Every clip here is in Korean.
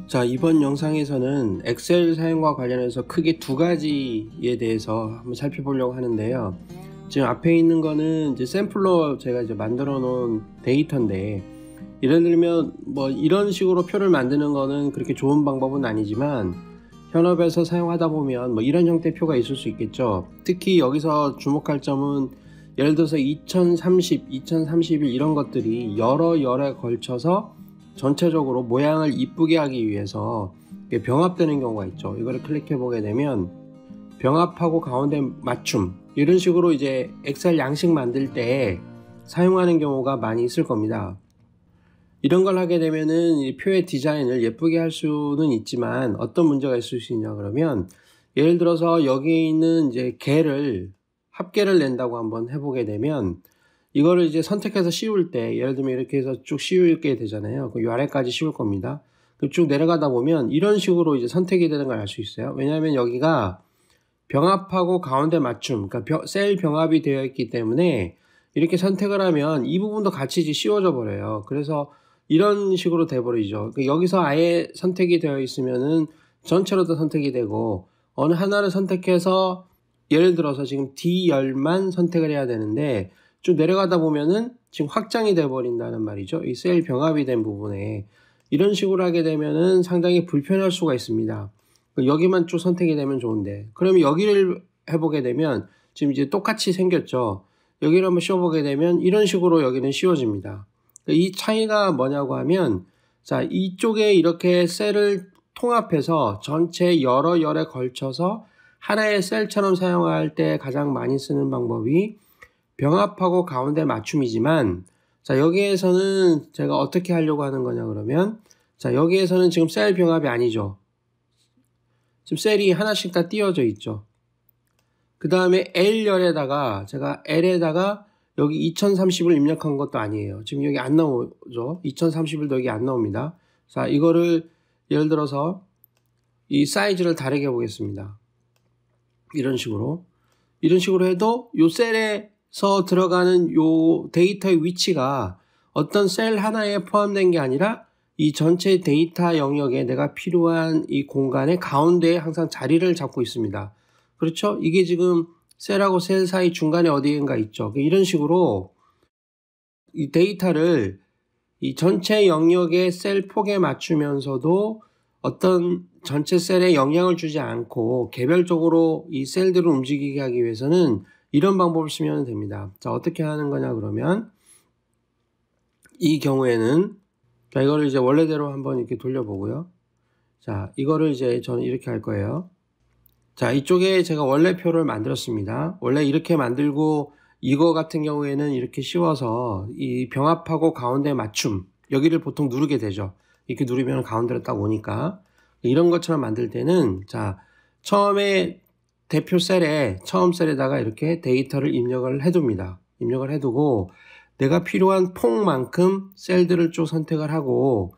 자, 이번 영상에서는 엑셀 사용과 관련해서 크게 두 가지에 대해서 한번 살펴보려고 하는데요. 지금 앞에 있는 거는 이제 샘플로 제가 이제 만들어 놓은 데이터인데, 예를 들면 뭐 이런 식으로 표를 만드는 거는 그렇게 좋은 방법은 아니지만 현업에서 사용하다 보면 뭐 이런 형태의 표가 있을 수 있겠죠. 특히 여기서 주목할 점은 예를 들어서 2030, 2031 이런 것들이 여러 열에 걸쳐서 전체적으로 모양을 이쁘게 하기 위해서 병합되는 경우가 있죠. 이거를 클릭해 보게 되면 병합하고 가운데 맞춤, 이런 식으로 이제 엑셀 양식 만들 때 사용하는 경우가 많이 있을 겁니다. 이런 걸 하게 되면은 이 표의 디자인을 예쁘게 할 수는 있지만 어떤 문제가 있을 수 있냐 그러면, 예를 들어서 여기에 있는 이제 합계를 낸다고 한번 해보게 되면 이거를 이제 선택해서 씌울 때, 예를 들면 이렇게 해서 쭉 씌우게 되잖아요. 그 아래까지 씌울 겁니다. 쭉 내려가다 보면 이런 식으로 이제 선택이 되는 걸 알 수 있어요. 왜냐하면 여기가 병합하고 가운데 맞춤, 그러니까 셀 병합이 되어 있기 때문에 이렇게 선택을 하면 이 부분도 같이 이제 씌워져 버려요. 그래서 이런 식으로 돼 버리죠. 여기서 아예 선택이 되어 있으면은 전체로도 선택이 되고, 어느 하나를 선택해서 예를 들어서 지금 D열만 선택을 해야 되는데 쭉 내려가다 보면은 지금 확장이 돼 버린다는 말이죠. 이 셀 병합이 된 부분에 이런 식으로 하게 되면은 상당히 불편할 수가 있습니다. 여기만 쭉 선택이 되면 좋은데, 그러면 여기를 해보게 되면 지금 이제 똑같이 생겼죠. 여기를 한번 씌워보게 되면 이런 식으로 여기는 씌워집니다. 이 차이가 뭐냐고 하면, 자, 이쪽에 이렇게 셀을 통합해서 전체 여러 열에 걸쳐서 하나의 셀처럼 사용할 때 가장 많이 쓰는 방법이 병합하고 가운데 맞춤이지만, 자, 여기에서는 제가 어떻게 하려고 하는 거냐 그러면, 자, 여기에서는 지금 셀 병합이 아니죠. 지금 셀이 하나씩 다 띄어져 있죠. 그 다음에 L열에다가 제가 L에다가 여기 2030을 입력한 것도 아니에요. 지금 여기 안 나오죠. 2031도 여기 안 나옵니다. 자, 이거를 예를 들어서 이 사이즈를 다르게 보겠습니다. 이런 식으로 해도 요 셀에서 들어가는 요 데이터의 위치가 어떤 셀 하나에 포함된 게 아니라 이 전체 데이터 영역에 내가 필요한 이 공간의 가운데에 항상 자리를 잡고 있습니다. 그렇죠? 이게 지금 셀하고 셀 사이 중간에 어디인가 있죠. 이런 식으로 이 데이터를 이 전체 영역의 셀 폭에 맞추면서도 어떤 전체 셀에 영향을 주지 않고 개별적으로 이 셀들을 움직이게 하기 위해서는 이런 방법을 쓰면 됩니다. 자, 어떻게 하는 거냐 그러면, 이 경우에는 자, 이거를 이제 원래대로 한번 이렇게 돌려보고요. 자, 이거를 이제 저는 이렇게 할 거예요. 자, 이쪽에 제가 원래 표를 만들었습니다. 원래 이렇게 만들고, 이거 같은 경우에는 이렇게 씌워서 이 병합하고 가운데 맞춤, 여기를 보통 누르게 되죠. 이렇게 누르면 가운데로 딱 오니까. 이런 것처럼 만들 때는, 자, 처음에 대표 셀에, 처음 셀에다가 이렇게 데이터를 입력을 해둡니다. 입력을 해두고, 내가 필요한 폭만큼 셀들을 쭉 선택을 하고,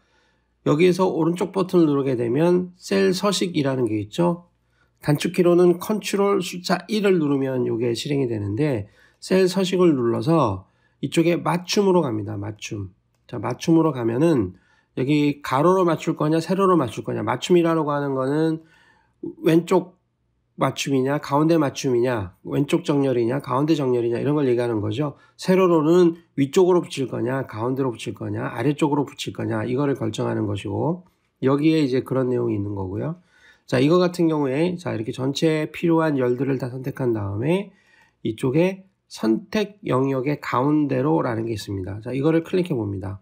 여기에서 오른쪽 버튼을 누르게 되면 셀 서식이라는 게 있죠. 단축키로는 컨트롤 숫자 1을 누르면 이게 실행이 되는데, 셀 서식을 눌러서 이쪽에 맞춤으로 갑니다. 맞춤. 자, 맞춤으로 가면은 여기 가로로 맞출 거냐 세로로 맞출 거냐. 맞춤이라고 하는 거는 왼쪽 맞춤이냐 가운데 맞춤이냐, 왼쪽 정렬이냐 가운데 정렬이냐, 이런 걸 얘기하는 거죠. 세로로는 위쪽으로 붙일 거냐 가운데로 붙일 거냐 아래쪽으로 붙일 거냐, 이거를 결정하는 것이고, 여기에 이제 그런 내용이 있는 거고요. 자, 이거 같은 경우에 자, 이렇게 전체에 필요한 열들을 다 선택한 다음에 이쪽에 선택 영역의 가운데로 라는 게 있습니다. 자, 이거를 클릭해 봅니다.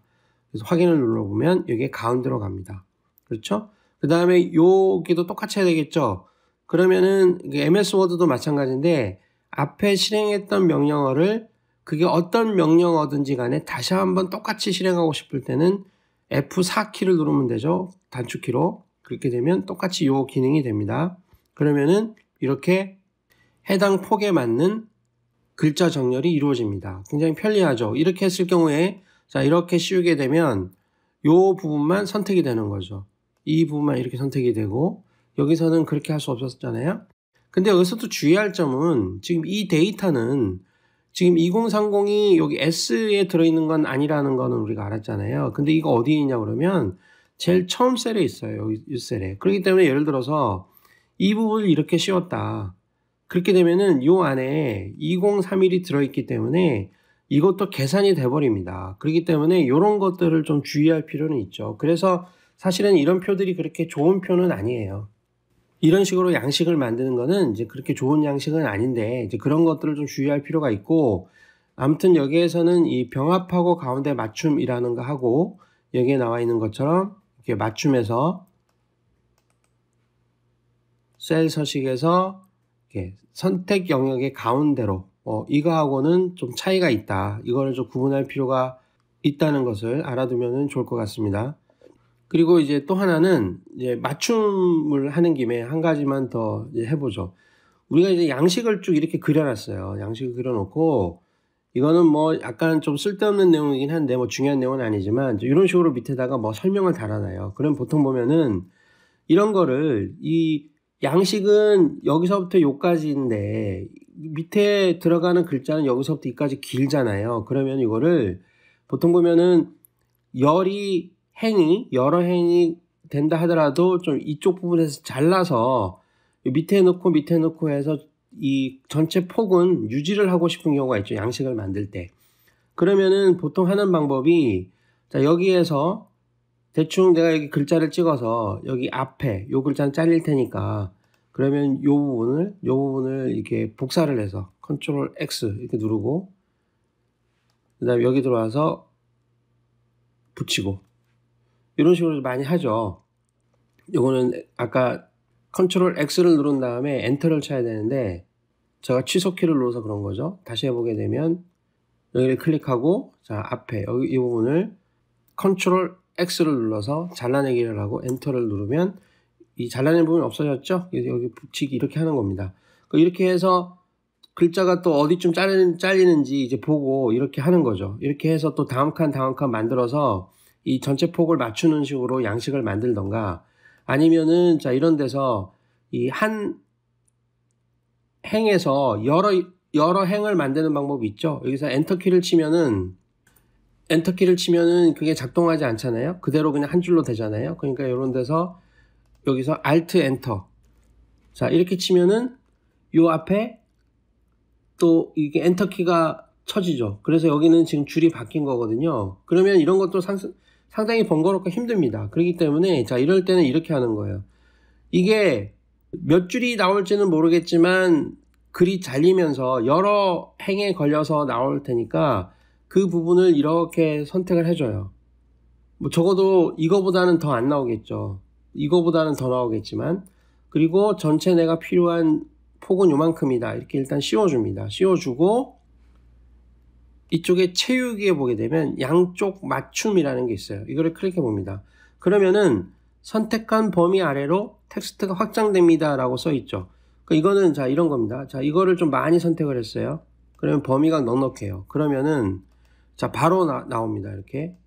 그래서 확인을 눌러보면 여기에 가운데로 갑니다. 그렇죠? 그 다음에 여기도 똑같이 해야 되겠죠? 그러면은 MS 워드도 마찬가지인데, 앞에 실행했던 명령어를 그게 어떤 명령어든지 간에 다시 한번 똑같이 실행하고 싶을 때는 F4키를 누르면 되죠. 단축키로. 그렇게 되면 똑같이 요 기능이 됩니다. 그러면은 이렇게 해당 폭에 맞는 글자 정렬이 이루어집니다. 굉장히 편리하죠. 이렇게 했을 경우에, 자, 이렇게 씌우게 되면 요 부분만 선택이 되는 거죠. 이 부분만 이렇게 선택이 되고, 여기서는 그렇게 할 수 없었잖아요. 근데 여기서도 주의할 점은, 지금 이 데이터는 지금 2030이 여기 S에 들어있는 건 아니라는 거는 우리가 알았잖아요. 근데 이거 어디에 있냐 그러면 제일 처음 셀에 있어요. 이 셀에. 그렇기 때문에 예를 들어서 이 부분을 이렇게 씌웠다. 그렇게 되면은 요 안에 2031이 들어있기 때문에 이것도 계산이 돼버립니다. 그렇기 때문에 이런 것들을 좀 주의할 필요는 있죠. 그래서 사실은 이런 표들이 그렇게 좋은 표는 아니에요. 이런 식으로 양식을 만드는 거는 이제 그렇게 좋은 양식은 아닌데 이제 그런 것들을 좀 주의할 필요가 있고, 아무튼 여기에서는 이 병합하고 가운데 맞춤이라는 거 하고 여기에 나와 있는 것처럼 이렇게 맞춤해서 셀 서식에서 이렇게 선택 영역의 가운데로 이거하고는 좀 차이가 있다. 이거를 좀 구분할 필요가 있다는 것을 알아두면 좋을 것 같습니다. 그리고 이제 또 하나는 이제 맞춤을 하는 김에 한 가지만 더 이제 해보죠. 우리가 이제 양식을 쭉 이렇게 그려놨어요. 양식을 그려놓고 이거는 뭐 약간 좀 쓸데없는 내용이긴 한데 뭐 중요한 내용은 아니지만 이런 식으로 밑에다가 뭐 설명을 달아놔요. 그럼 보통 보면은 이런 거를 이 양식은 여기서부터 여기까지인데 밑에 들어가는 글자는 여기서부터 여기까지 길잖아요. 그러면 이거를 보통 보면은 여러 행이 된다 하더라도 좀 이쪽 부분에서 잘라서 밑에 넣고 해서 이 전체 폭은 유지를 하고 싶은 경우가 있죠. 양식을 만들 때. 그러면은 보통 하는 방법이, 자, 여기에서 대충 내가 여기 글자를 찍어서 여기 앞에 요 글자는 잘릴 테니까 그러면 요 부분을 이렇게 복사를 해서 컨트롤 X 이렇게 누르고 그 다음에 여기 들어와서 붙이고 이런 식으로 많이 하죠. 요거는 아까 컨트롤 X를 누른 다음에 엔터를 쳐야 되는데 제가 취소키를 눌러서 그런 거죠. 다시 해보게 되면 여기를 클릭하고 자 앞에 여기 이 부분을 컨트롤 X를 눌러서 잘라내기를 하고 엔터를 누르면 이 잘라낸 부분이 없어졌죠? 여기 붙이기 이렇게 하는 겁니다. 이렇게 해서 글자가 또 어디쯤 잘리는지 이제 보고 이렇게 하는 거죠. 이렇게 해서 또 다음 칸 만들어서 이 전체 폭을 맞추는 식으로 양식을 만들던가 아니면은 자 이런 데서 이 한 행에서 여러 행을 만드는 방법이 있죠. 여기서 엔터키를 치면은 그게 작동하지 않잖아요. 그대로 그냥 한 줄로 되잖아요. 그러니까 이런 데서 여기서 Alt 엔터 자 이렇게 치면은 요 앞에 또 이게 엔터키가 쳐지죠. 그래서 여기는 지금 줄이 바뀐 거거든요. 그러면 이런 것도 상당히 번거롭고 힘듭니다. 그렇기 때문에 자 이럴 때는 이렇게 하는 거예요. 이게 몇 줄이 나올지는 모르겠지만 글이 잘리면서 여러 행에 걸려서 나올 테니까 그 부분을 이렇게 선택을 해줘요. 뭐 적어도 이거보다는 더 안 나오겠죠. 이거보다는 더 나오겠지만 그리고 전체 내가 필요한 폭은 요만큼이다. 이렇게 일단 씌워줍니다. 씌워주고 이쪽에 채우기에 보게 되면 양쪽 맞춤이라는 게 있어요. 이거를 클릭해 봅니다. 그러면은 선택한 범위 아래로 텍스트가 확장됩니다 라고 써 있죠. 이거는 자 이런 겁니다. 자 이거를 좀 많이 선택을 했어요. 그러면 범위가 넉넉해요. 그러면은 자 바로 나옵니다. 이렇게.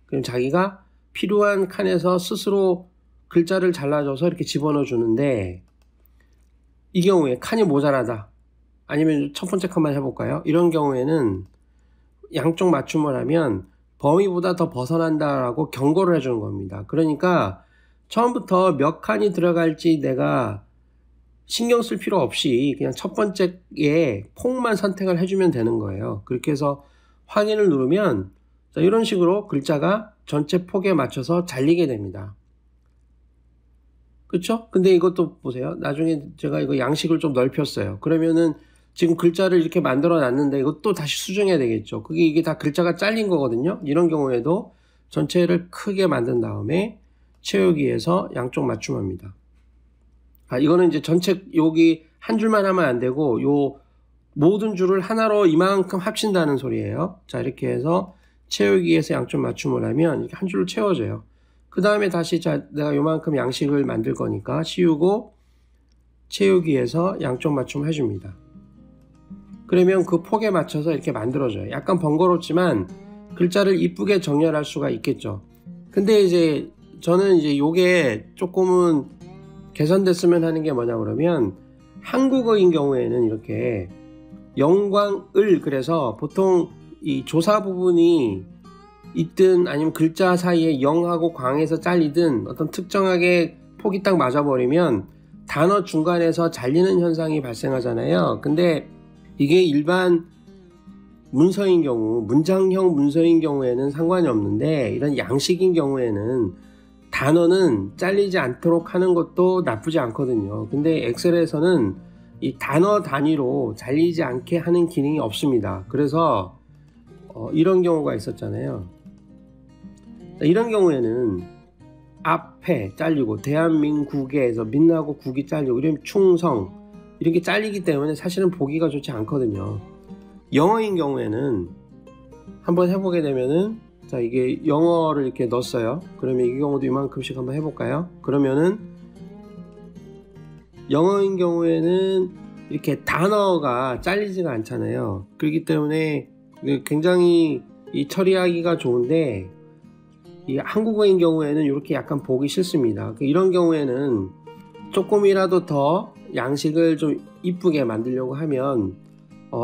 그럼 자기가 필요한 칸에서 스스로 글자를 잘라줘서 이렇게 집어넣어 주는데 이 경우에 칸이 모자라다. 아니면 첫 번째 칸만 해볼까요? 이런 경우에는 양쪽 맞춤을 하면 범위보다 더 벗어난다라고 경고를 해주는 겁니다. 그러니까 처음부터 몇 칸이 들어갈지 내가 신경 쓸 필요 없이 그냥 첫 번째에 폭만 선택을 해주면 되는 거예요. 그렇게 해서 확인을 누르면 자, 이런 식으로 글자가 전체 폭에 맞춰서 잘리게 됩니다. 그쵸? 근데 이것도 보세요. 나중에 제가 이거 양식을 좀 넓혔어요. 그러면은 지금 글자를 이렇게 만들어 놨는데 이것도 다시 수정해야 되겠죠. 이게 다 글자가 잘린 거거든요. 이런 경우에도 전체를 크게 만든 다음에 채우기에서 양쪽 맞춤합니다. 이거는 이제 전체 여기 한 줄만 하면 안 되고 요 모든 줄을 하나로 이만큼 합친다는 소리예요. 자 이렇게 해서 채우기에서 양쪽 맞춤을 하면 이렇게 한 줄로 채워져요. 그 다음에 다시 자 내가 요만큼 양식을 만들 거니까 씌우고 채우기에서 양쪽 맞춤 해줍니다. 그러면 그 폭에 맞춰서 이렇게 만들어져요. 약간 번거롭지만 글자를 이쁘게 정렬할 수가 있겠죠. 근데 이제 저는 이제 요게 조금은 개선됐으면 하는 게 뭐냐 그러면 한국어인 경우에는 이렇게 영광을 그래서 보통 이 조사 부분이 있든 아니면 글자 사이에 0하고 광에서 잘리든 어떤 특정하게 폭이 딱 맞아버리면 단어 중간에서 잘리는 현상이 발생하잖아요. 근데 이게 일반 문서인 경우, 문장형 문서인 경우에는 상관이 없는데 이런 양식인 경우에는 단어는 잘리지 않도록 하는 것도 나쁘지 않거든요. 근데 엑셀에서는 이 단어 단위로 잘리지 않게 하는 기능이 없습니다. 그래서 이런 경우가 있었잖아요. 이런 경우에는 앞에 잘리고 대한민국에서 민하고 국이 잘리고 이런 충성 이렇게 잘리기 때문에 사실은 보기가 좋지 않거든요. 영어인 경우에는 한번 해보게 되면은 자 이게 영어를 이렇게 넣었어요. 그러면 이 경우도 이만큼씩 한번 해볼까요? 그러면은 영어인 경우에는 이렇게 단어가 잘리지가 않잖아요. 그렇기 때문에 굉장히 이 처리하기가 좋은데 이 한국어인 경우에는 이렇게 약간 보기 싫습니다. 이런 경우에는 조금이라도 더 양식을 좀 이쁘게 만들려고 하면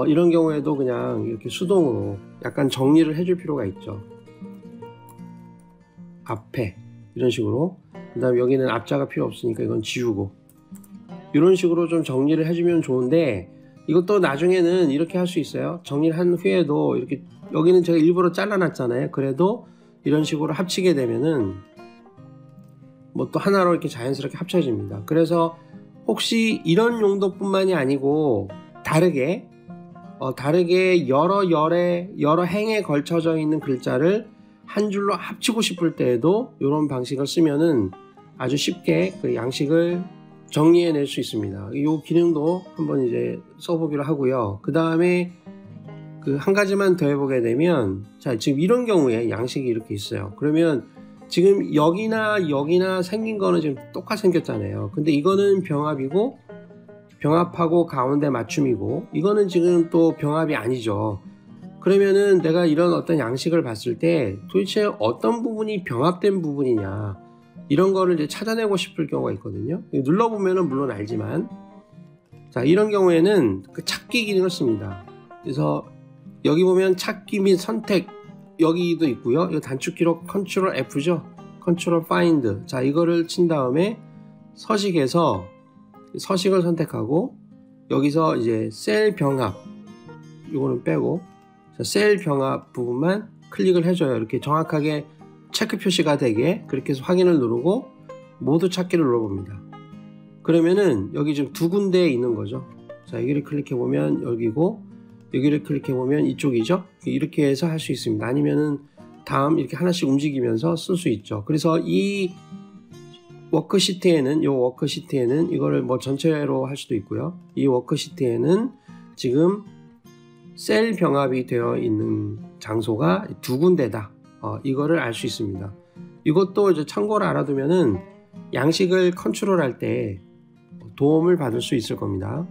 이런 경우에도 그냥 이렇게 수동으로 약간 정리를 해줄 필요가 있죠. 앞에 이런 식으로, 그 다음에 여기는 앞자가 필요 없으니까 이건 지우고 이런 식으로 좀 정리를 해주면 좋은데, 이것도 나중에는 이렇게 할 수 있어요. 정리를 한 후에도 이렇게 여기는 제가 일부러 잘라놨잖아요. 그래도 이런 식으로 합치게 되면은 뭐 또 하나로 이렇게 자연스럽게 합쳐집니다. 그래서 혹시 이런 용도뿐만이 아니고 다르게 여러 행에 걸쳐져 있는 글자를 한 줄로 합치고 싶을 때에도 이런 방식을 쓰면은 아주 쉽게 그 양식을 정리해낼 수 있습니다. 이 기능도 한번 이제 써보기로 하고요. 그 다음에 그 한 가지만 더 해보게 되면, 자 지금 이런 경우에 양식이 이렇게 있어요. 그러면 지금 여기나 생긴 거는 지금 똑같이 생겼잖아요. 근데 이거는 병합이고 병합하고 가운데 맞춤이고 이거는 지금 또 병합이 아니죠. 그러면은 내가 이런 어떤 양식을 봤을 때 도대체 어떤 부분이 병합된 부분이냐 이런 거를 이제 찾아내고 싶을 경우가 있거든요. 눌러보면은 물론 알지만, 자 이런 경우에는 그 찾기 기능을 씁니다. 그래서 여기 보면 찾기 및 선택 여기도 있고요. 이거 단축키로 컨트롤 F죠. 컨트롤 파인드. 자 이거를 친 다음에 서식에서 서식을 선택하고 여기서 이제 셀 병합 이거는 빼고 셀 병합 부분만 클릭을 해줘요. 이렇게 정확하게 체크 표시가 되게 그렇게 해서 확인을 누르고 모두 찾기를 눌러봅니다. 그러면은 여기 지금 두 군데에 있는 거죠. 자 여기를 클릭해 보면 여기고 여기를 클릭해 보면 이쪽이죠. 이렇게 해서 할 수 있습니다. 아니면은 다음 이렇게 하나씩 움직이면서 쓸 수 있죠. 그래서 이 워크시트에는 이거를 뭐 전체로 할 수도 있고요. 이 워크시트에는 지금 셀 병합이 되어 있는 장소가 두 군데다. 이거를 알 수 있습니다. 이것도 이제 참고로 알아두면은 양식을 컨트롤할 때 도움을 받을 수 있을 겁니다.